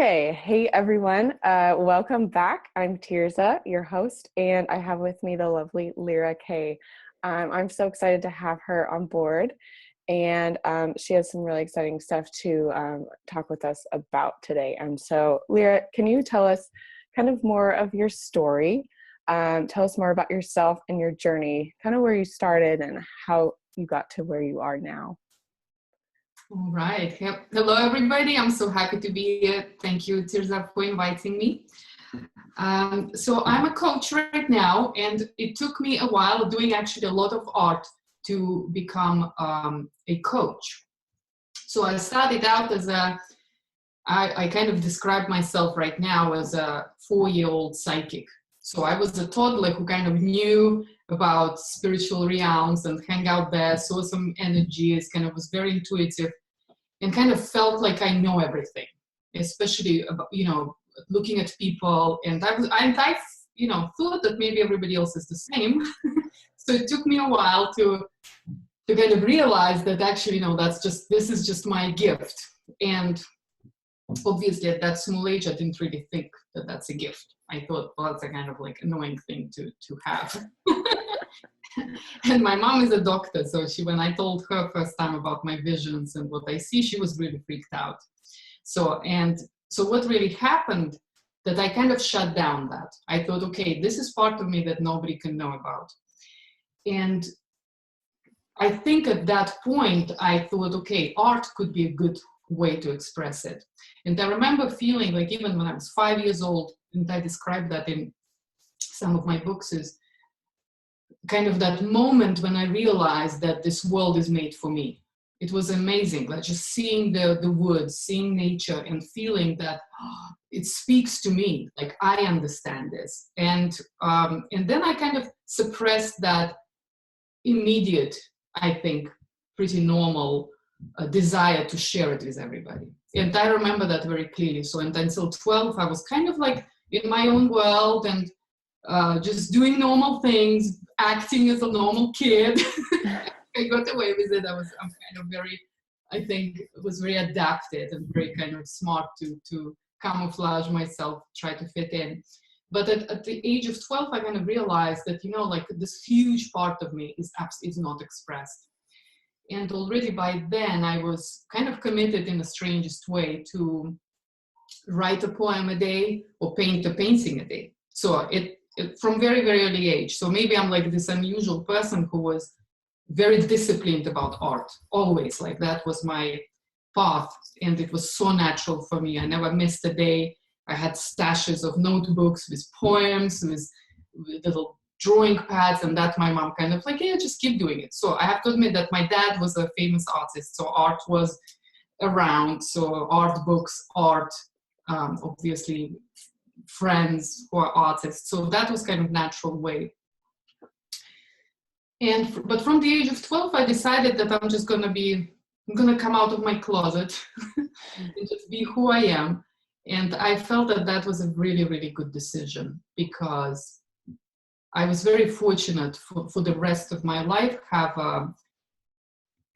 Okay, hey everyone. Welcome back. I'm Tirza, your host, and I have with me the lovely Lira K. I'm so excited to have her on board, and she has some really exciting stuff to talk with us about today. And so, Lira, can you tell us kind of more of your story? Tell us more about yourself and your journey, kind of where you started and how you got to where you are now. All right. Hello, everybody. I'm so happy to be here. Thank you, Tirza, for inviting me. So I'm a coach right now, and it took me a while doing actually a lot of art to become a coach. So I started out as I kind of describe myself right now as a 4-year-old psychic. So I was a toddler who kind of knew about spiritual realms and hang out there, saw some energies, kind of was very intuitive, and kind of felt like I know everything, especially about, looking at people. And I thought that maybe everybody else is the same. So it took me a while to kind of realize that actually, this is just my gift. And obviously at that small age, I didn't really think that that's a gift. I thought, well, that's a kind of like annoying thing to have. And my mom is a doctor, so when I told her first time about my visions and what I see, she was really freaked out. So what really happened, that I kind of shut down that. I thought, okay, this is part of me that nobody can know about. And I think at that point, I thought, okay, art could be a good way to express it. And I remember feeling like even when I was 5 years old, and I described that in some of my books, is kind of that moment when I realized that this world is made for me. It was amazing, like just seeing the woods, seeing nature, and feeling that it speaks to me, like I understand this. And then I kind of suppressed that immediate, I think, pretty normal desire to share it with everybody. And I remember that very clearly. So and until 12, I was kind of like in my own world and just doing normal things, acting as a normal kid. I got away with it. I'm kind of very, I think, was very adapted and very kind of smart to camouflage myself, try to fit in. But at the age of 12, I kind of realized that, like this huge part of me is not expressed. And already by then, I was kind of committed in the strangest way to write a poem a day or paint a painting a day. So it from very, very early age. So maybe I'm like this unusual person who was very disciplined about art, always. Like that was my path, and it was so natural for me. I never missed a day. I had stashes of notebooks with poems, with little drawing pads, and that my mom kind of like, yeah, just keep doing it. So I have to admit that my dad was a famous artist, so art was around. So art books, art, obviously friends who are artists. So that was kind of natural way. But from the age of 12, I decided that I'm going to come out of my closet and just be who I am. And I felt that that was a really, really good decision, because I was very fortunate for the rest of my life, have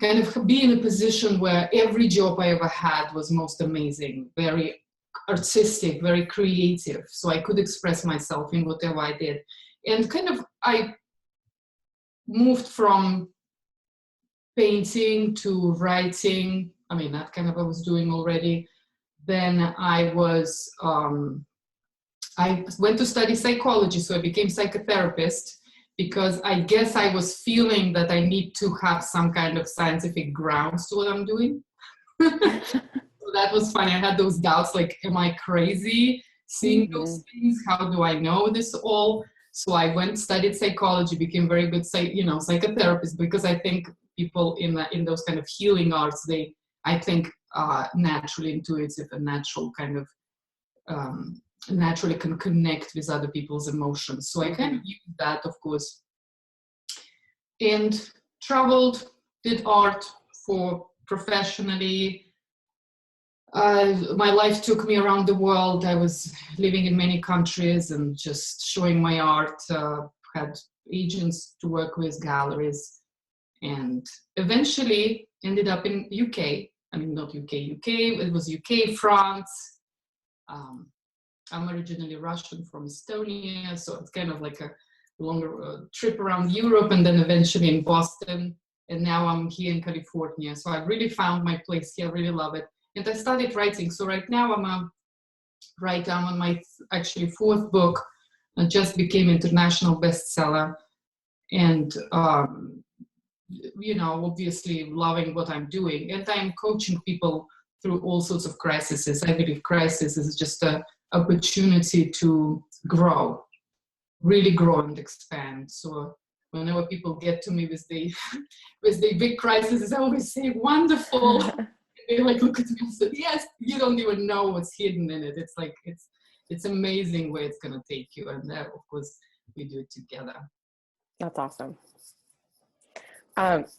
kind of be in a position where every job I ever had was most amazing, very artistic, very creative. So I could express myself in whatever I did. And kind of I moved from painting to writing. I mean, that kind of I was doing already. Then I went to study psychology, so I became psychotherapist, because I guess I was feeling that I need to have some kind of scientific grounds to what I'm doing. So that was funny. I had those doubts, like, am I crazy seeing those things? How do I know this all? So I went, studied psychology, became very good, psychotherapist, because I think people in those kind of healing arts, I think, naturally intuitive and natural kind of, naturally can connect with other people's emotions. So I kind of used that, of course, and traveled, did art for professionally. My life took me around the world. I was living in many countries and just showing my art, had agents to work with, galleries, and eventually ended up in UK. I mean, not UK, it was UK, France, I'm originally Russian from Estonia, so it's kind of like a longer trip around Europe, and then eventually in Boston, and now I'm here in California. So I really found my place here. I really love it. And I started writing. So right now I'm a writer. I'm on my actually fourth book. It just became international bestseller. And, obviously loving what I'm doing. And I'm coaching people through all sorts of crises. I believe crisis is just an opportunity to grow, really grow and expand. So whenever people get to me with the with the big crises, I always say, wonderful. They like look at me and say, yes, you don't even know what's hidden in it. It's like it's amazing where it's gonna take you. And that, of course, we do it together. That's awesome.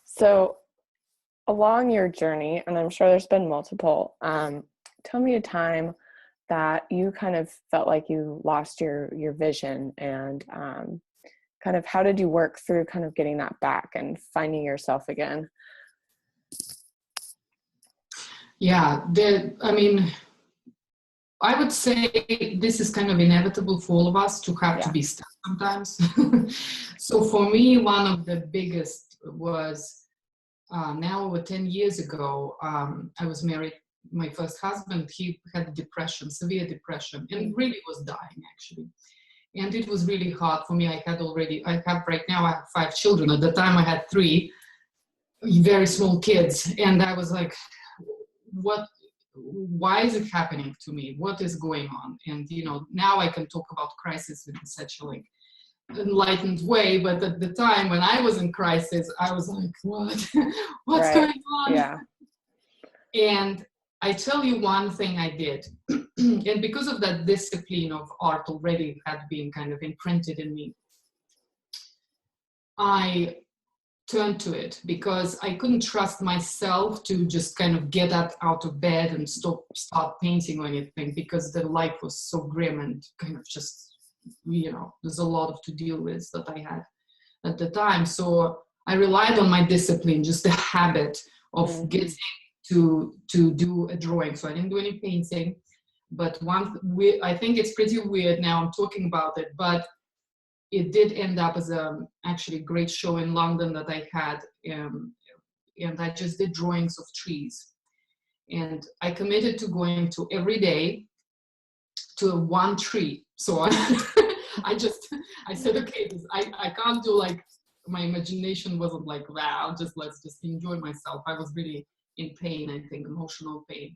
So along your journey, and I'm sure there's been multiple, tell me a time that you kind of felt like you lost your vision, and kind of how did you work through kind of getting that back and finding yourself again? Yeah, I would say this is kind of inevitable for all of us to have to be stuck sometimes. So for me, one of the biggest was now over 10 years ago, I was married. My first husband, he had depression, severe depression, and really was dying actually. And it was really hard for me. I have right now, I have 5 children. At the time I had 3 very small kids. And I was like, why is it happening to me? What is going on? And, now I can talk about crisis in such a like enlightened way. But at the time when I was in crisis, I was like, what's going on? Yeah. And I tell you one thing I did, and because of that discipline of art already had been kind of imprinted in me, I turned to it because I couldn't trust myself to just kind of get up out of bed and start painting or anything, because the life was so grim and kind of just, there's a lot to deal with that I had at the time. So I relied on my discipline, just the habit of getting to do a drawing. So I didn't do any painting, but I think it's pretty weird now I'm talking about it, but it did end up as a actually great show in London that I had, and I just did drawings of trees. And I committed to going to every day to one tree. So I said, okay, I can't do like, my imagination wasn't like, wow, let's just enjoy myself. I was really in pain, I think, emotional pain.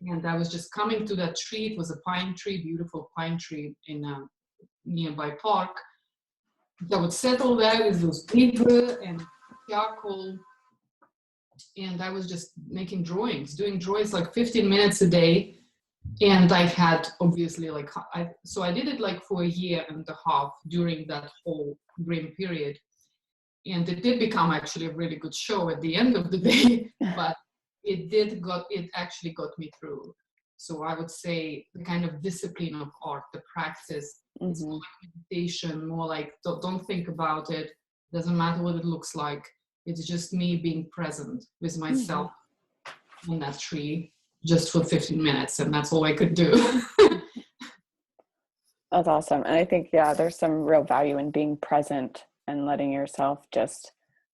And I was just coming to that tree. It was a pine tree, beautiful pine tree in a nearby park. I would settle there with those paper and charcoal, and I was just doing drawings like 15 minutes a day. And I had obviously so I did it like for a year and a half during that whole grim period. And it did become actually a really good show at the end of the day, but it actually got me through. So I would say the kind of discipline of art, the practice, it's more like meditation, more like don't think about it. Doesn't matter what it looks like. It's just me being present with myself on that tree just for 15 minutes. And that's all I could do. That's awesome. And I think, there's some real value in being present and letting yourself just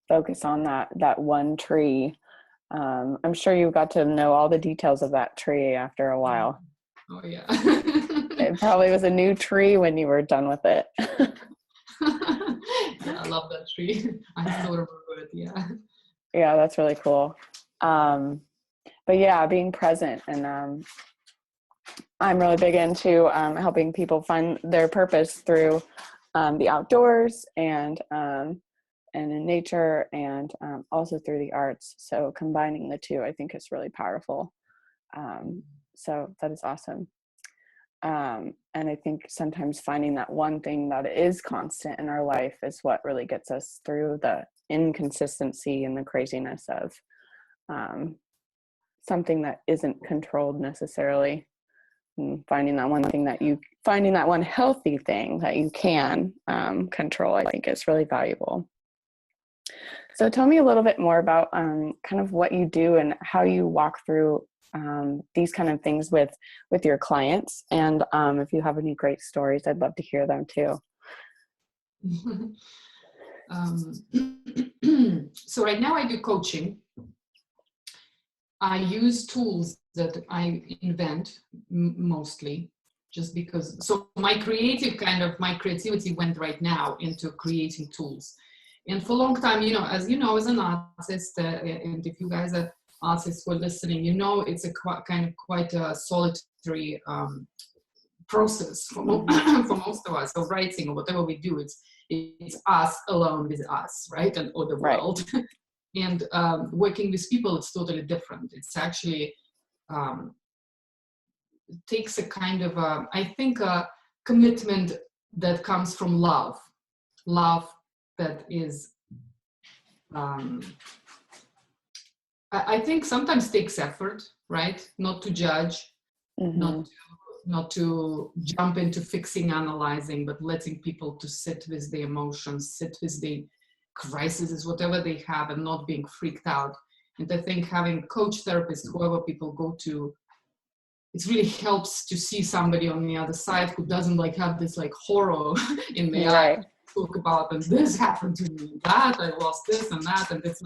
focus on that one tree. I'm sure you got to know all the details of that tree after a while. Oh yeah. It probably was a new tree when you were done with it. Yeah, I love that tree. I still remember it. Yeah. Yeah, that's really cool. But yeah, being present, and I'm really big into helping people find their purpose through the outdoors and in nature, and also through the arts. So combining the two, I think, is really powerful. So that is awesome. And I think sometimes finding that one thing that is constant in our life is what really gets us through the inconsistency and the craziness of something that isn't controlled necessarily. And finding that one healthy thing that you can control, I think, is really valuable. So tell me a little bit more about kind of what you do and how you walk through these kind of things with your clients. And if you have any great stories, I'd love to hear them too. um, so right now I do coaching. I use tools that I invent mostly just because, so my creativity went right now into creating tools. And for a long time, as as an artist, and if you guys are artists who are listening, it's a quite a solitary process for, for most of us. So writing or whatever we do, it's us alone with us, right? And or the world. Right. And working with people, it's totally different. It's actually takes a kind of I think a commitment that comes from love that is I think sometimes takes effort, right? Not to judge, not to jump into fixing, analyzing, but letting people to sit with the emotions, sit with the crises, whatever they have, and not being freaked out. And I think having coach, therapist, whoever people go to, it really helps to see somebody on the other side who doesn't have this horror in the eye, talk about, and this happened to me, that I lost this and that, and it's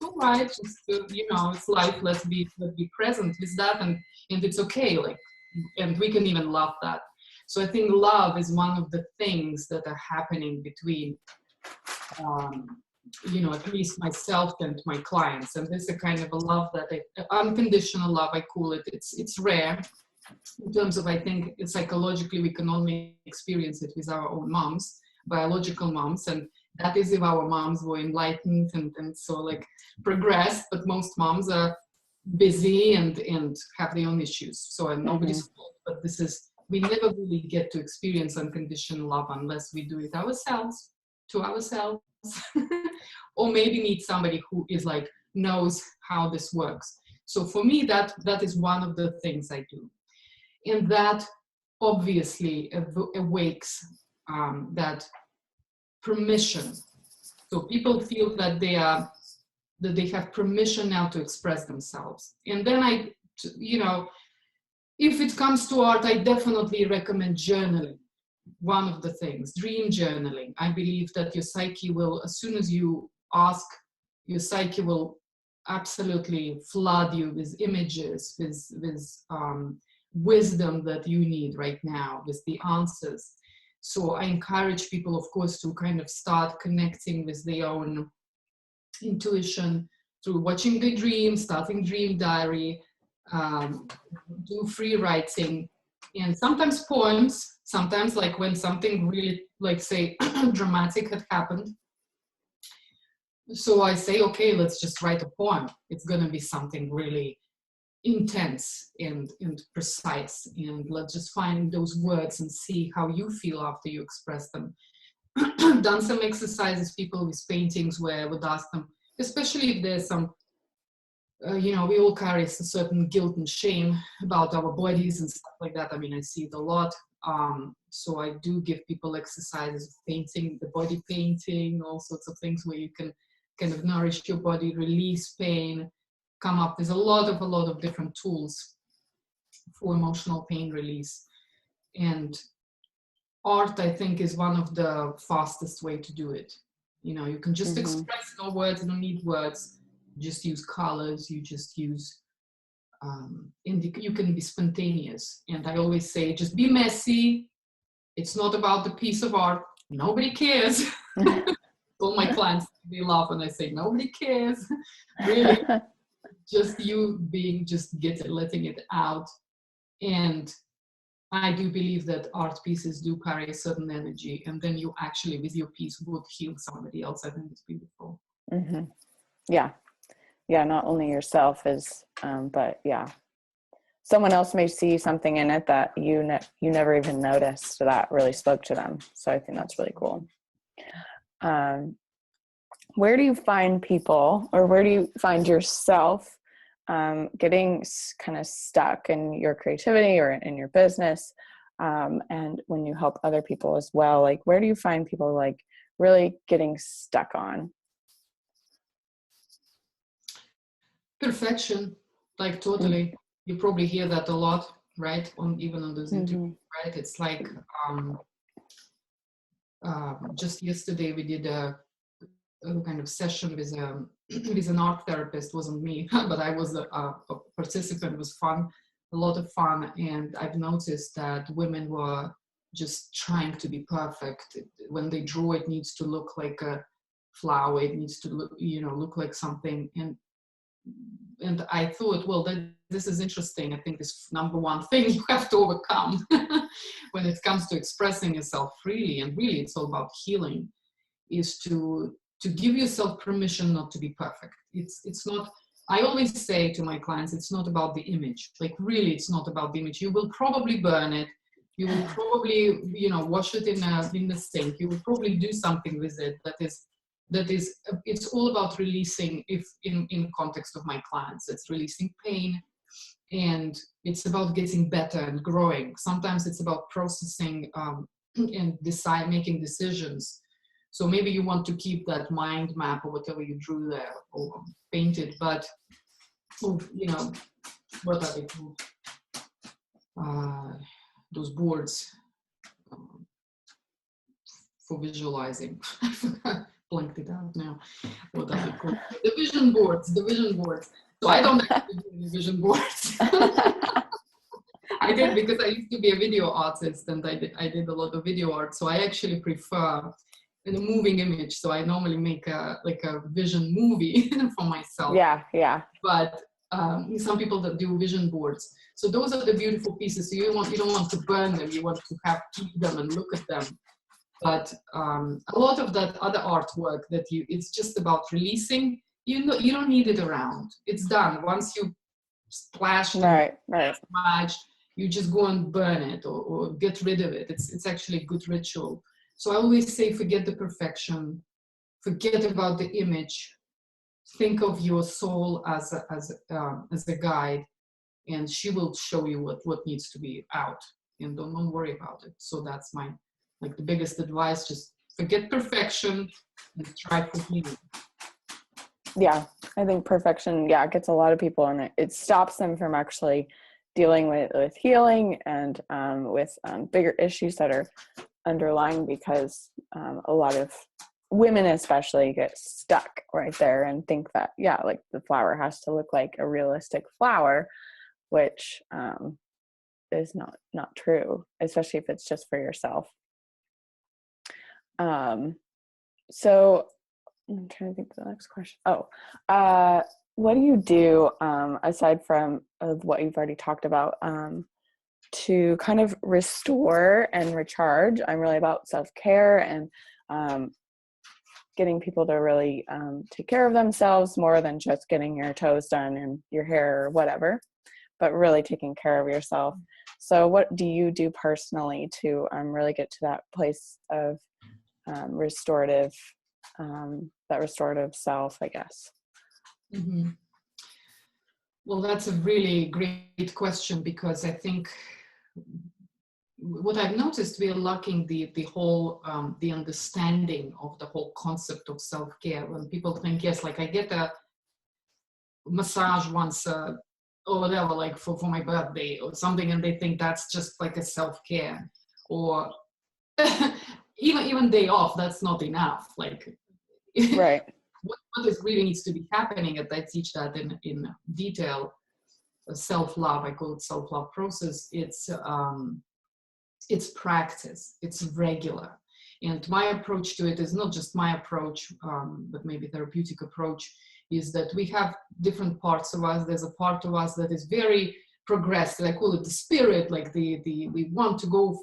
all right, just it's life. Let's be present with that, and it's okay. And we can even love that. So I think love is one of the things that are happening between, at least myself and my clients. And this is a kind of a love that unconditional love, I call it. It's rare in terms of, I think, psychologically, we can only experience it with our own moms, biological moms. And that is if our moms were enlightened and so progressed, but most moms are busy and have their own issues. So nobody's fault, but we never really get to experience unconditional love unless we do it ourselves, to ourselves, or maybe meet somebody who is knows how this works. So for me, that is one of the things I do. And that obviously awakes that permission. So people feel that they have permission now to express themselves. And then if it comes to art, I definitely recommend journaling. One of the things, dream journaling. I believe that your psyche will, as soon as you ask, your psyche will absolutely flood you with images, with wisdom that you need right now, with the answers. So I encourage people, of course, to kind of start connecting with their own intuition through watching the dream, starting dream diary, do free writing, and sometimes poems, sometimes when something really say dramatic had happened. So I say, okay, let's just write a poem. It's going to be something really intense and precise, and let's just find those words and see how you feel after you express them. Done some exercises, people with paintings, where I would ask them, especially if there's some we all carry a certain guilt and shame about our bodies and stuff like that. I mean, I see it a lot. So I do give people exercises of painting, the body painting, all sorts of things where you can kind of nourish your body, release pain, come up. There's a lot of different tools for emotional pain release. And art, I think, is one of the fastest way to do it. You can just express, no words, no need words. Just use colors, you just use you can be spontaneous. And I always say, just be messy. It's not about the piece of art. Nobody cares. All my clients, they laugh when I say nobody cares. Really, just you being, just letting it out. And I do believe that art pieces do carry a certain energy, and then you actually, with your piece, would heal somebody else. I think it's beautiful. Yeah, not only yourself but someone else may see something in it that you never even noticed, so that really spoke to them. So I think that's really cool. Where do you find people, or where do you find yourself getting kind of stuck in your creativity or in your business, and when you help other people as well? Where do you find people really getting stuck on? Perfection, like totally. You probably hear that a lot, right? Even on those interviews, right? It's like just yesterday we did a kind of session with with an art therapist. Wasn't me, but I was a participant. It was fun, a lot of fun, and I've noticed that women were just trying to be perfect. When they draw, it needs to look like a flower. It needs to look, look like something. And I thought, well, this is interesting. I think this number one thing you have to overcome when it comes to expressing yourself freely, and really it's all about healing, is to give yourself permission not to be perfect. It's not, I always say to my clients, it's not about the image. Like really, it's not about the image. You will probably burn it. You will probably, wash it in the sink. You will probably do something with it that is it's all about releasing. If in context of my clients, it's releasing pain, and it's about getting better and growing. Sometimes it's about processing and making decisions. So maybe you want to keep that mind map or whatever you drew there or painted, but what are they called? Those boards for visualizing. Blanked it out now. What are they called? The vision boards. So I don't actually do any vision boards. I did because I used to be a video artist, and I did a lot of video art. So I actually prefer a moving image. So I normally make a vision movie for myself. Yeah. But some people that do vision boards. So those are the beautiful pieces. So you don't want to burn them. You want to keep them and look at them. But a lot of that other artwork it's just about releasing. You don't need it around. It's done. Once you splash right. smudge, you just go and burn it or get rid of it. It's actually a good ritual. So I always say, forget the perfection, forget about the image. Think of your soul as a guide, and she will show you what needs to be out, and don't worry about it. So that's my the biggest advice: just forget perfection and try for healing. Yeah, I think perfection gets a lot of people, and it stops them from actually dealing with healing and with bigger issues that are underlying, because a lot of women especially get stuck right there and think that the flower has to look like a realistic flower, which is not true, especially if it's just for yourself. So I'm trying to think of the next question. What do you do aside from what you've already talked about to kind of restore and recharge? I'm really about self-care and getting people to really take care of themselves more than just getting your toes done and your hair or whatever, but really taking care of yourself. So what do you do personally to really get to that place of restorative self, I guess? Mm-hmm. Well, that's a really great question, because I think what I've noticed, we are lacking the whole the understanding of the whole concept of self-care. When people think, yes, like I get a massage once or whatever, like for my birthday or something, and they think that's just like a self-care, or even day off, that's not enough. Like right. what is really needs to be happening, and I teach that in detail. Self-love, I call it self-love process. It's practice, it's regular. And my approach to it is not just my approach, but maybe therapeutic approach, is that we have different parts of us. There's a part of us that is very progressive. I call it the spirit, like we want to go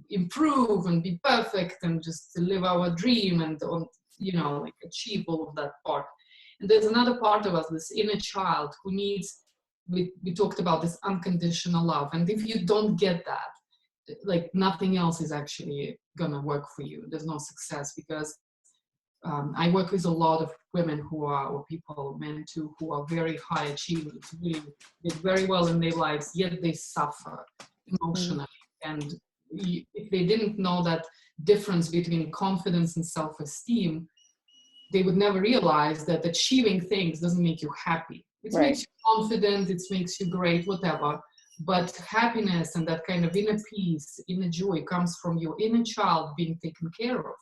improve and be perfect and just live our dream and like achieve all of that part. And there's another part of us, this inner child, who needs, we talked about this unconditional love. And if you don't get that, like nothing else is actually gonna work for you. There's no success, because I work with a lot of women or people, men too, who are very high achievers, really did very well in their lives, yet they suffer emotionally. And if they didn't know that difference between confidence and self-esteem, they would never realize that achieving things doesn't make you happy. It Right. makes you confident, it makes you great, whatever. But happiness and that kind of inner peace, inner joy comes from your inner child being taken care of.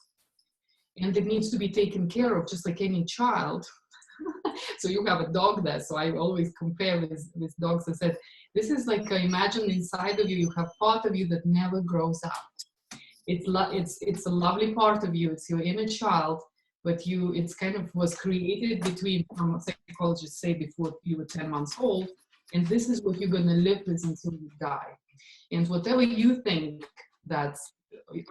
And it needs to be taken care of just like any child. So you have a dog there, so I always compare with dogs. I said, this is like, imagine inside of you, you have part of you that never grows up. It's a lovely part of you. It's your inner child, but it's kind of was created between, from psychologists say, before you were 10 months old, and this is what you're going to live with until you die. And whatever you think that's,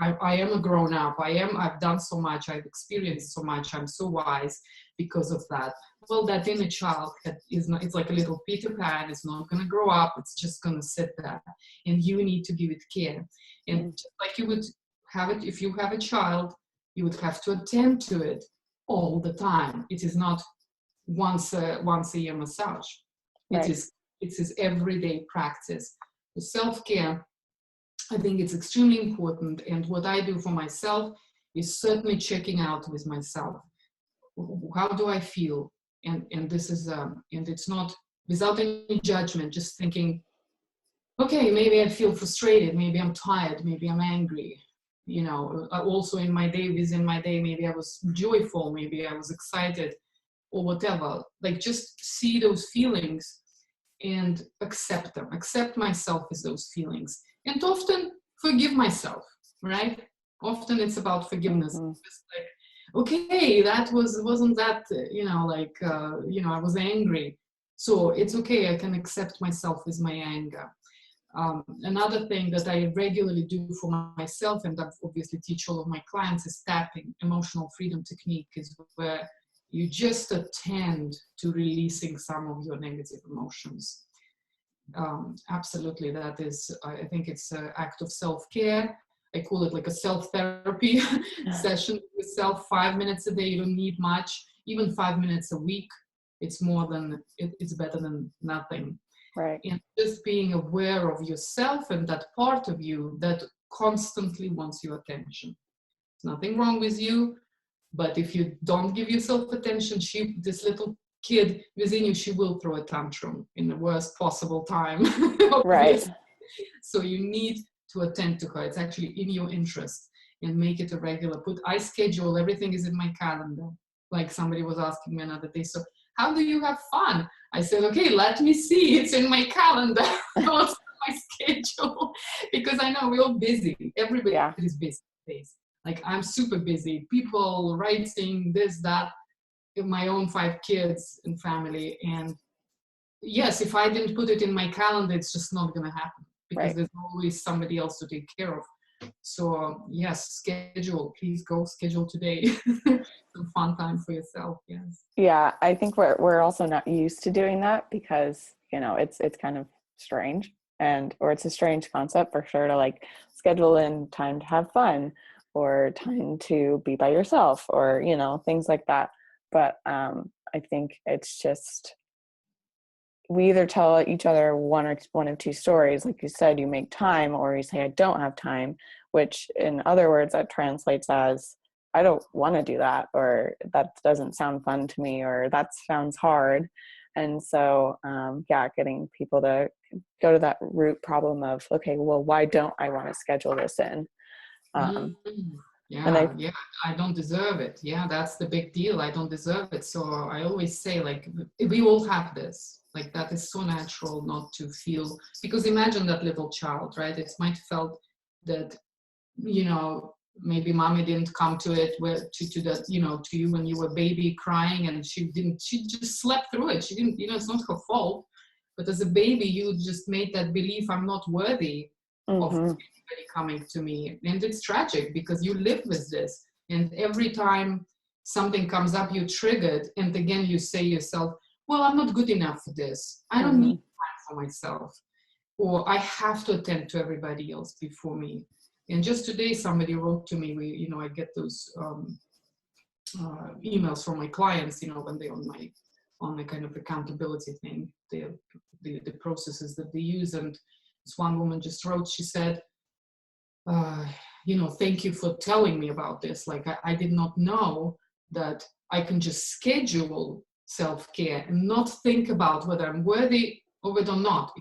I am a grown up, I've done so much, I've experienced so much, I'm so wise because of that. Well, that inner child it's like a little Peter Pan. It's not going to grow up. It's just going to sit there, and you need to give it care. And just like you would have it, if you have a child, you would have to attend to it all the time. It is not once a year massage. Right. It is everyday practice. The self-care, I think it's extremely important. And what I do for myself is certainly checking out with myself. How do I feel? And this is and it's not without any judgment, just thinking, okay, maybe I feel frustrated, maybe I'm tired, maybe I'm angry. You know, also within my day, maybe I was joyful, maybe I was excited, or whatever. Like, just see those feelings and accept them, accept myself as those feelings, and often forgive myself, right? Often it's about forgiveness. Just like, okay, wasn't that, I was angry. So it's okay, I can accept myself with my anger. Another thing that I regularly do for myself, and I obviously teach all of my clients, is tapping. Emotional freedom technique is where you just attend to releasing some of your negative emotions. Absolutely, that is, I think it's an act of self-care. I call it like a self-therapy session with yourself. 5 minutes a day, you don't need much. Even 5 minutes a week, it's better than nothing. Right. And just being aware of yourself and that part of you that constantly wants your attention. There's nothing wrong with you, but if you don't give yourself attention, this little kid within you, she will throw a tantrum in the worst possible time. Right. So you need to attend to her. It's actually in your interest, and make it a regular. I schedule, everything is in my calendar. Like somebody was asking me another day, so how do you have fun? I said, okay, let me see. It's in my calendar. What's my schedule? Because I know we're all busy. Everybody is busy these days. Like, I'm super busy. People, writing, this, that, my own 5 kids and family. And yes, if I didn't put it in my calendar, it's just not going to happen, because there's always somebody else to take care of. So yes, schedule. Please go schedule today. Some fun time for yourself. Yes. Yeah, I think we're also not used to doing that, because it's kind of strange, or it's a strange concept for sure, to like schedule in time to have fun, or time to be by yourself, or things like that. But I think it's just, we either tell each other one of two stories. Like you said, you make time, or you say, I don't have time, which in other words, that translates as, I don't want to do that, or that doesn't sound fun to me, or that sounds hard. And so, getting people to go to that root problem of, okay, well, why don't I want to schedule this in? I don't deserve it. Yeah, that's the big deal. I don't deserve it. So I always say, like, we all have this. Like, that is so natural not to feel, because imagine that little child, right? It might felt that, maybe mommy didn't come to it to that, to you when you were a baby crying, and she just slept through it. She didn't, it's not her fault. But as a baby, you just made that belief, I'm not worthy of anybody coming to me. And it's tragic, because you live with this. And every time something comes up, you're triggered. And again, you say yourself, well, I'm not good enough for this. I don't need time for myself. Or I have to attend to everybody else before me. And just today, somebody wrote to me, I get those emails from my clients, when they're on the kind of accountability thing, the processes that they use. And this one woman just wrote, she said, thank you for telling me about this. Like, I did not know that I can just schedule self-care and not think about whether I'm worthy of it or not,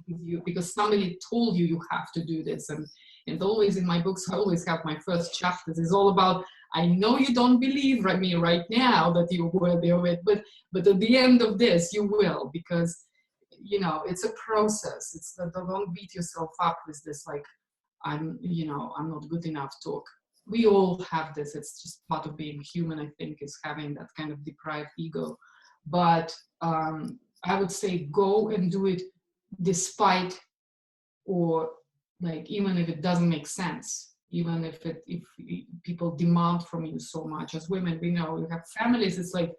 because somebody told you you have to do this. And always in my books, I always have my first chapters is all about, I know you don't believe me right now that you're worthy of it, but at the end of this, you will, because, you know, it's a process. It's that, don't beat yourself up with this, like, I'm not good enough talk. We all have this. It's just part of being human, I think, is having that kind of deprived ego. But I would say go and do it despite, or like, even if it doesn't make sense, even if people demand from you so much. As women, we know, we have families. It's like,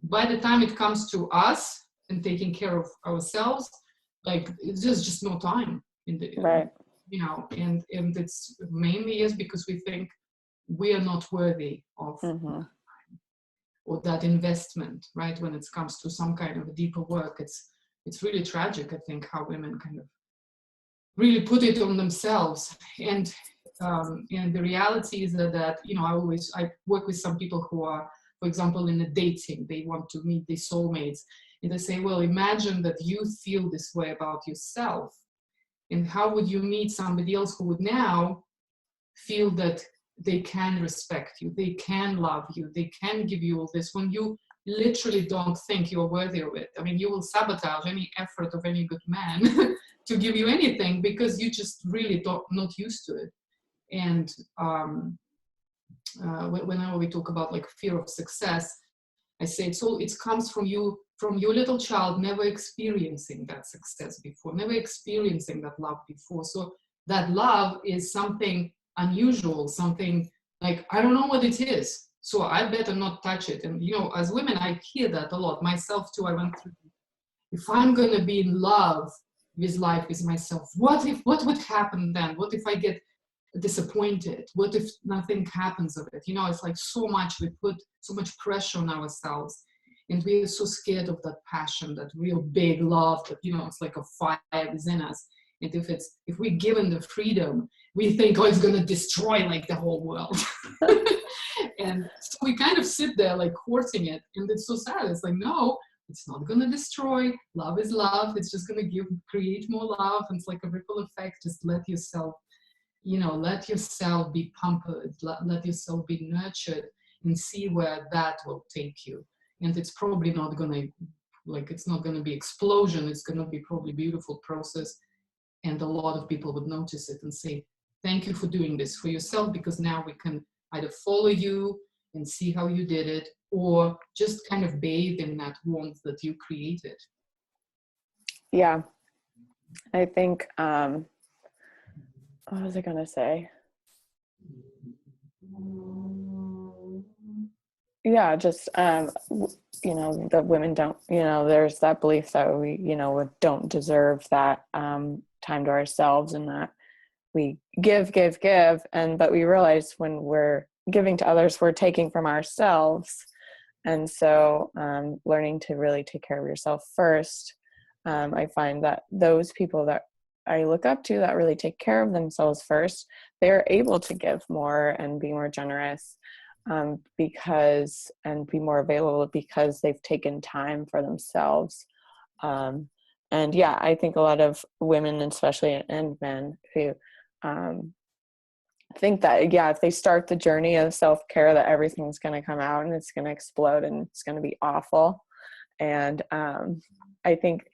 by the time it comes to us and taking care of ourselves, like, it's just no time in the, Right. you know, and it's mainly is because we think we are not worthy of or that investment, right? When it comes to some kind of deeper work, it's really tragic, I think, how women kind of really put it on themselves. And the reality is that, you know, I work with some people who are, for example, in a dating, they want to meet their soulmates, and they say, well, imagine that you feel this way about yourself, and how would you meet somebody else who would now feel that they can respect you, they can love you, they can give you all this, when you literally don't think you're worthy of it? I mean, you will sabotage any effort of any good man to give you anything, because you just really not used to it. And whenever we talk about like fear of success, I say it comes from you, from your little child, never experiencing that success before, never experiencing that love before. So that love is something unusual, something like, I don't know what it is, so I better not touch it. And, you know, as women, I hear that a lot. Myself too, I went through, if I'm going to be in love with life, with myself, what would happen then? What if I get disappointed? What if nothing happens of it? You know, it's like so much, we put so much pressure on ourselves, and we're so scared of that passion, that real big love that, you know, it's like a fire within us. And if we're given the freedom, we think, oh, it's going to destroy like the whole world. And so we kind of sit there like courting it, and it's so sad. It's like, no, it's not going to destroy. Love is love. It's just going to create more love. And it's like a ripple effect. Just let yourself, you know, let yourself be pampered, let yourself be nurtured, and see where that will take you. And it's probably not going to, like, it's not going to be explosion. It's going to be probably beautiful process. And a lot of people would notice it and say, thank you for doing this for yourself, because now we can either follow you and see how you did it, or just kind of bathe in that warmth that you created. Yeah. I think, what was I going to say? Yeah, just, you know, the women don't, you know, there's that belief that we, you know, don't deserve that time to ourselves, and that we give, but we realize when we're giving to others, we're taking from ourselves. And so learning to really take care of yourself first, I find that those people that I look up to that really take care of themselves first, they're able to give more and be more generous, because, and be more available, because they've taken time for themselves. And yeah, I think a lot of women, especially, and men who think that, yeah, if they start the journey of self-care, that everything's going to come out and it's going to explode and it's going to be awful. And I think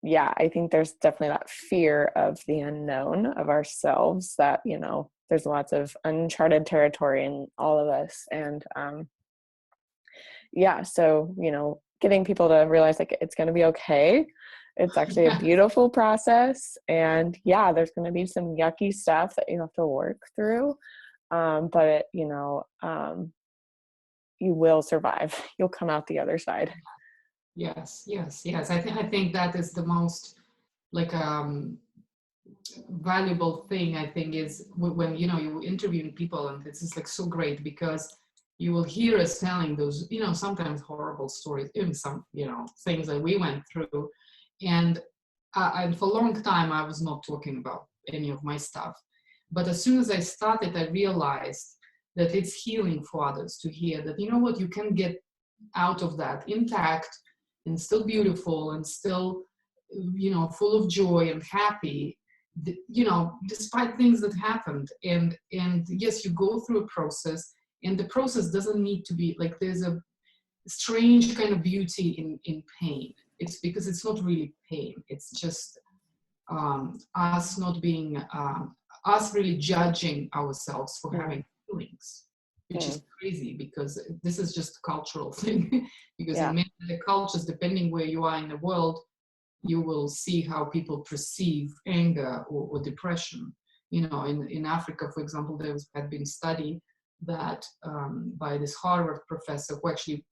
there's definitely that fear of the unknown of ourselves, that, you know, there's lots of uncharted territory in all of us. And so, you know, getting people to realize like it's going to be okay. It's actually a beautiful process. And yeah, there's going to be some yucky stuff that you have to work through. But you know, you will survive. You'll come out the other side. Yes. I think that is the most like valuable thing, I think, is when, you know, you're interviewing people, and this is like so great, because you will hear us telling those, you know, sometimes horrible stories, even some, you know, things that we went through. And for a long time, I was not talking about any of my stuff. But as soon as I started, I realized that it's healing for others to hear that, you know what, you can get out of that intact and still beautiful and still, full of joy and happy, despite things that happened. And yes, you go through a process, and the process doesn't need to be like, there's a strange kind of beauty in pain. It's because it's not really pain. It's just us not being, us really judging ourselves for having feelings, which is crazy, because this is just a cultural thing. Because in many other cultures, depending where you are in the world, you will see how people perceive anger or depression. In Africa, for example, had been study that by this Harvard professor who actually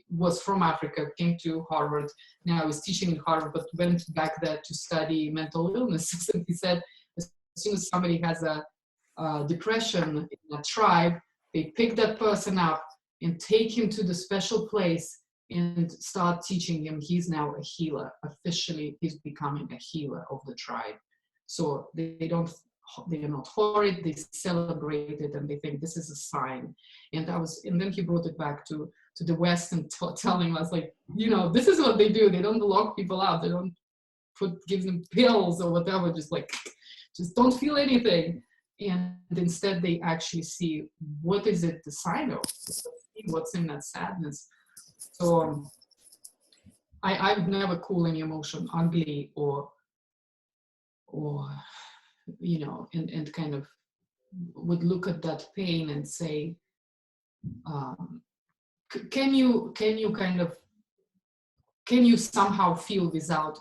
was from Africa, came to Harvard, now is teaching in Harvard, but went back there to study mental illnesses. And he said, as soon as somebody has a depression in a tribe, they pick that person up and take him to the special place and start teaching him. He's now a healer. Officially, he's becoming a healer of the tribe. So they're not horrid, they celebrate it, and they think this is a sign. And then he brought it back to the West and telling us, like, this is what they do. They don't lock people out. They don't give them pills or whatever, just don't feel anything. And instead they actually see, what is it the sign of? What's in that sadness? So I've never called any emotion ugly or and kind of would look at that pain and say, can you somehow feel without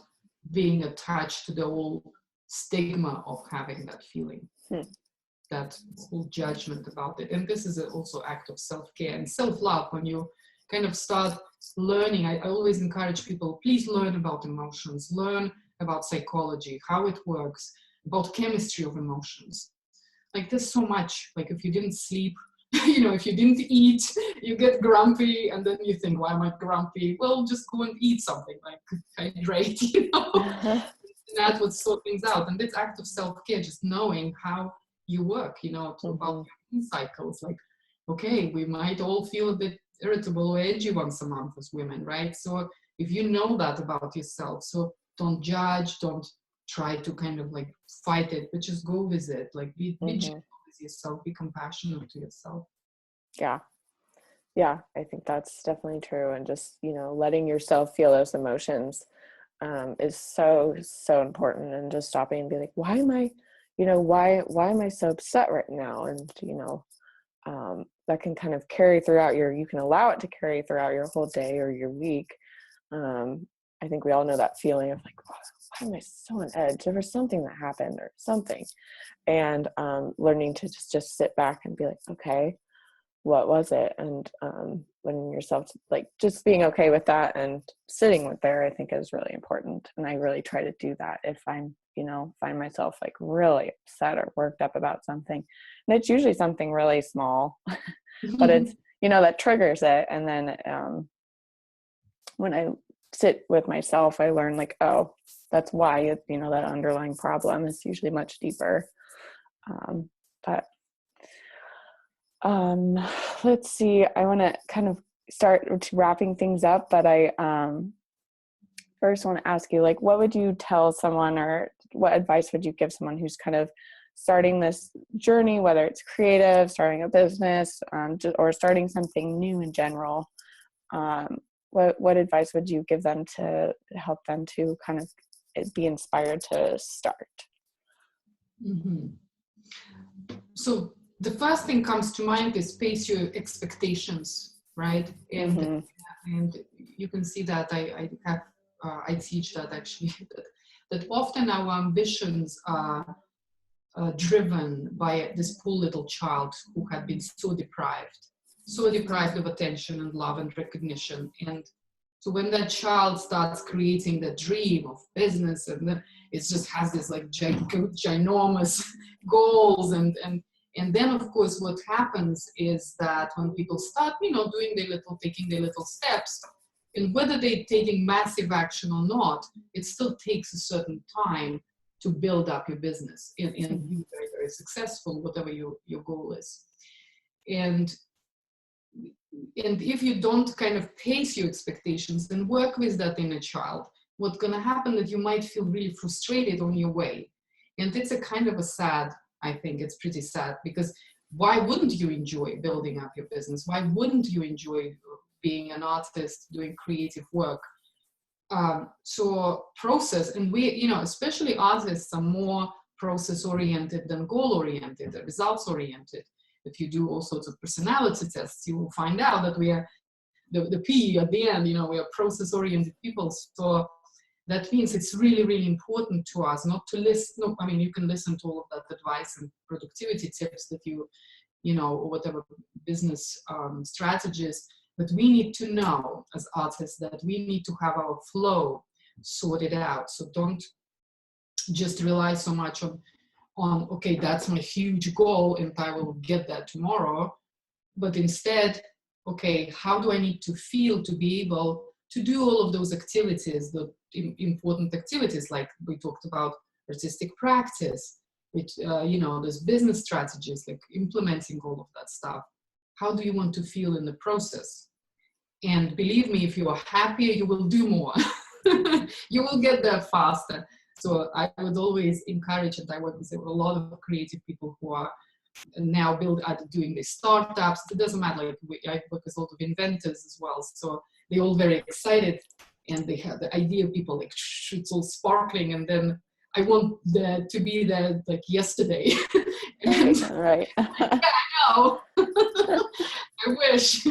being attached to the whole stigma of having that feeling, that whole judgment about it? And this is also act of self-care and self-love. When you kind of start learning, I always encourage people, please learn about emotions, learn about psychology, how it works, about chemistry of emotions. Like, there's so much. Like, if you didn't sleep, if you didn't eat, you get grumpy, and then you think, why am I grumpy? Well, just go and eat something, like hydrate, That would sort things out. And this act of self-care, just knowing how you work, about cycles. Like, okay, we might all feel a bit irritable or edgy once a month as women, right? So if you know that about yourself, so don't judge, don't try to kind of like fight it, but just go with it. Like, be gentle with yourself, be compassionate to yourself. Yeah, I think that's definitely true. And just, letting yourself feel those emotions is so, so important. And just stopping and be like, why am I so upset right now? And, that can kind of carry throughout you can allow it to carry throughout your whole day or your week. I think we all know that feeling of like, why am I so on edge? There was something that happened or something. And learning to just sit back and be like, okay, what was it? And letting yourself, like, just being okay with that and sitting with there, I think is really important. And I really try to do that if I'm, find myself like really upset or worked up about something. And it's usually something really small, but it's, that triggers it. And then when I sit with myself, I learn like, oh, that's why that underlying problem is usually much deeper. But let's see, I want to kind of start wrapping things up, but I first want to ask you, like, what would you tell someone, or what advice would you give someone who's kind of starting this journey, whether it's creative, starting a business, or starting something new in general? What advice would you give them to help them to kind of be inspired to start? So the first thing comes to mind is face your expectations, right? And you can see that I teach that actually, that often our ambitions are driven by this poor little child who had been so deprived of attention and love and recognition. And so when that child starts creating the dream of business, and then it just has this like ginormous goals, and then of course what happens is that when people start, taking their little steps, and whether they're taking massive action or not, it still takes a certain time to build up your business and be very, very successful, whatever your goal is. And And if you don't kind of pace your expectations and work with that inner child, what's going to happen that you might feel really frustrated on your way. And it's a kind of a sad, I think it's pretty sad, because why wouldn't you enjoy building up your business? Why wouldn't you enjoy being an artist, doing creative work? So process, and we, you know, especially artists are more process oriented than goal oriented, results oriented. If you do all sorts of personality tests, you will find out that we are the P at the end, you know, we are process oriented people. So that means it's really, really important to us not to listen. No, I mean, you can listen to all of that advice and productivity tips that you know, or whatever business strategies, but we need to know as artists that we need to have our flow sorted out. So don't just rely so much on okay, that's my huge goal and I will get that tomorrow. But instead, okay, how do I need to feel to be able to do all of those activities, the important activities, like we talked about artistic practice, which, you know, there's business strategies, like implementing all of that stuff. How do you want to feel in the process? And believe me, if you are happier, you will do more. You will get there faster. So I would always encourage, and I work with a lot of creative people who are now doing these startups. It doesn't matter, like I work with a lot of inventors as well. So they're all very excited and they have the idea of people like, it's all sparkling. And then I want that to be there like yesterday. And right. yeah, I know. I wish,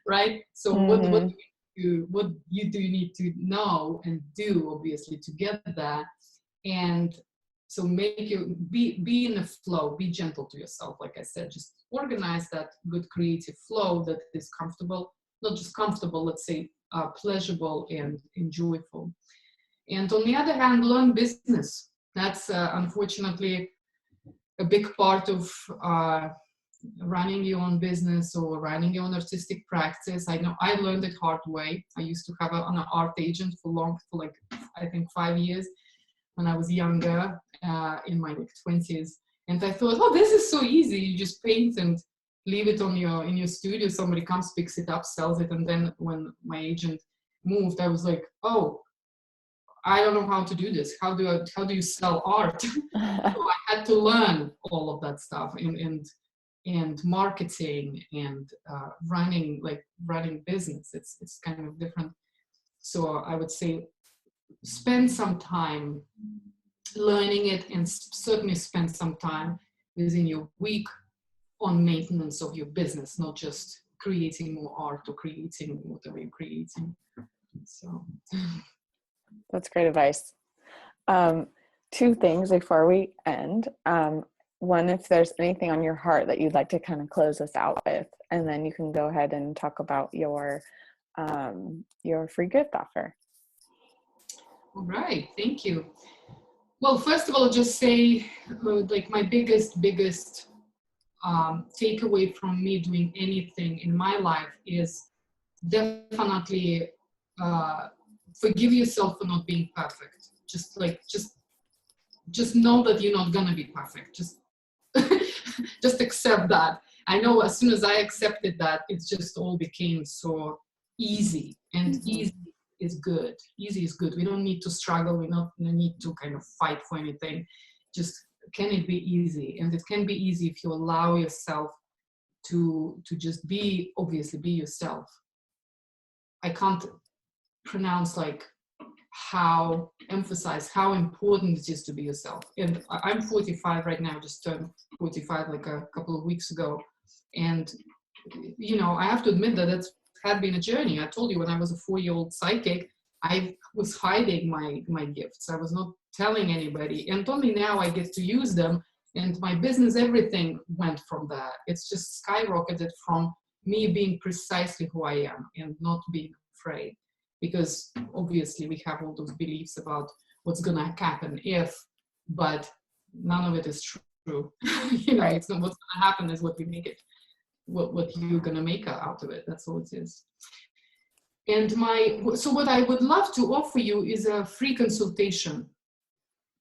right? So what you do need to know and do, obviously, to get that. And so make you be in the flow, be gentle to yourself. Like I said, just organize that good creative flow that is comfortable, not just comfortable, let's say pleasurable and enjoyable. And on the other hand, learn business. That's unfortunately a big part of running your own business or running your own artistic practice. I know I learned it hard way. I used to have an art agent for like, I think 5 years when I was younger, in my like 20s. And I thought, oh, this is so easy. You just paint and leave it in your studio. Somebody comes, picks it up, sells it. And then when my agent moved, I was like, oh, I don't know how to do this. How do you sell art? So I had to learn all of that stuff and marketing and running business. It's kind of different. So I would say spend some time learning it, and certainly spend some time within your week on maintenance of your business, not just creating more art or creating whatever you're creating. So that's great advice. Two things before we end. One, if there's anything on your heart that you'd like to kind of close us out with, and then you can go ahead and talk about your free gift offer. All right, thank you. Well, first of all, just say like my biggest takeaway from me doing anything in my life is definitely forgive yourself for not being perfect. Just know that you're not gonna be perfect. Just accept that. I know as soon as I accepted that, it just all became so easy, and easy is good. Easy is good. We don't need to struggle. We don't need to kind of fight for anything. Just can it be easy? And it can be easy if you allow yourself to just obviously be yourself. I can't pronounce like emphasize how important it is to be yourself. And I'm 45 right now, just turned 45 like a couple of weeks ago. And, you know, I have to admit that it's had been a journey. I told you when I was a 4-year-old psychic, I was hiding my gifts. I was not telling anybody. And only now I get to use them. And my business, everything went from that. It's just skyrocketed from me being precisely who I am and not being afraid. Because obviously we have all those beliefs about what's going to happen if, but none of it is true. You know, it's not what's going to happen is what you make it, what you're going to make out of it. That's all it is. And so what I would love to offer you is a free consultation.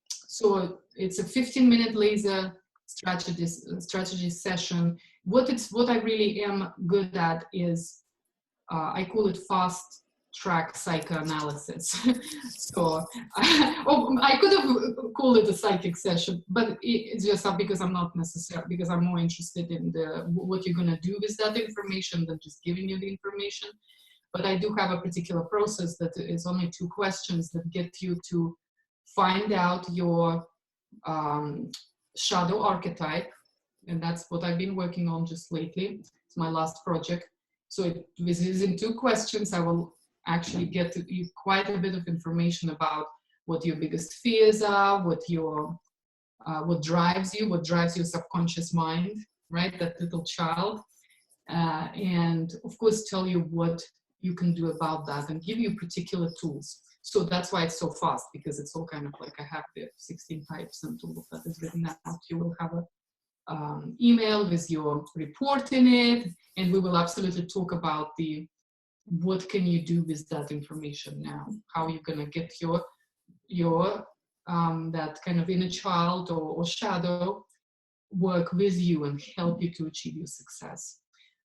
So it's a 15-minute laser strategy session. What I really am good at is I call it fast track psychoanalysis. So, I could have called it a psychic session, but it's just not because I'm not necessarily, because I'm more interested in what you're going to do with that information than just giving you the information. But I do have a particular process that is only 2 questions that get you to find out your shadow archetype. And that's what I've been working on just lately. It's my last project. So within 2 questions, I will actually get to you quite a bit of information about what your biggest fears are, what drives you, what drives your subconscious mind, right? That little child. And of course, tell you what you can do about that and give you particular tools. So that's why it's so fast, because it's all kind of like I have the 16 types and all of that is written out. You will have a email with your report in it, and we will absolutely talk about what can you do with that information now, how you're going to get your that kind of inner child or shadow work with you and help you to achieve your success.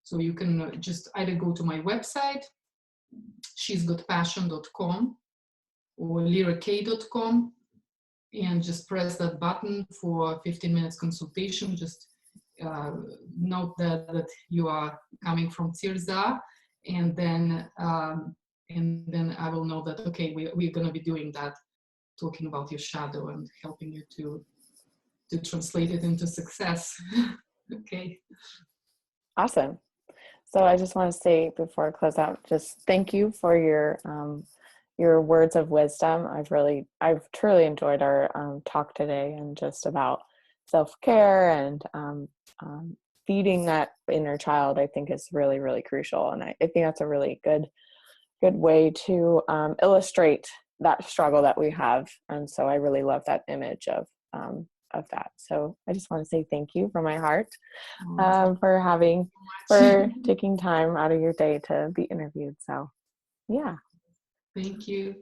So you can just either go to my website, she'sgotpassion.com or lirak.com, and just press that button for 15 minutes consultation. Just note that you are coming from Tirza, and then I will know that, okay, we're going to be doing that, talking about your shadow and helping you to translate it into success. Okay. Awesome. So I just want to say before I close out, just thank you for your words of wisdom. I've truly enjoyed our talk today, and just about self-care and feeding that inner child, I think is really, really crucial. And I think that's a really good way to illustrate that struggle that we have. And so I really love that image of that. So I just want to say thank you from my heart for taking time out of your day to be interviewed. So yeah. Thank you.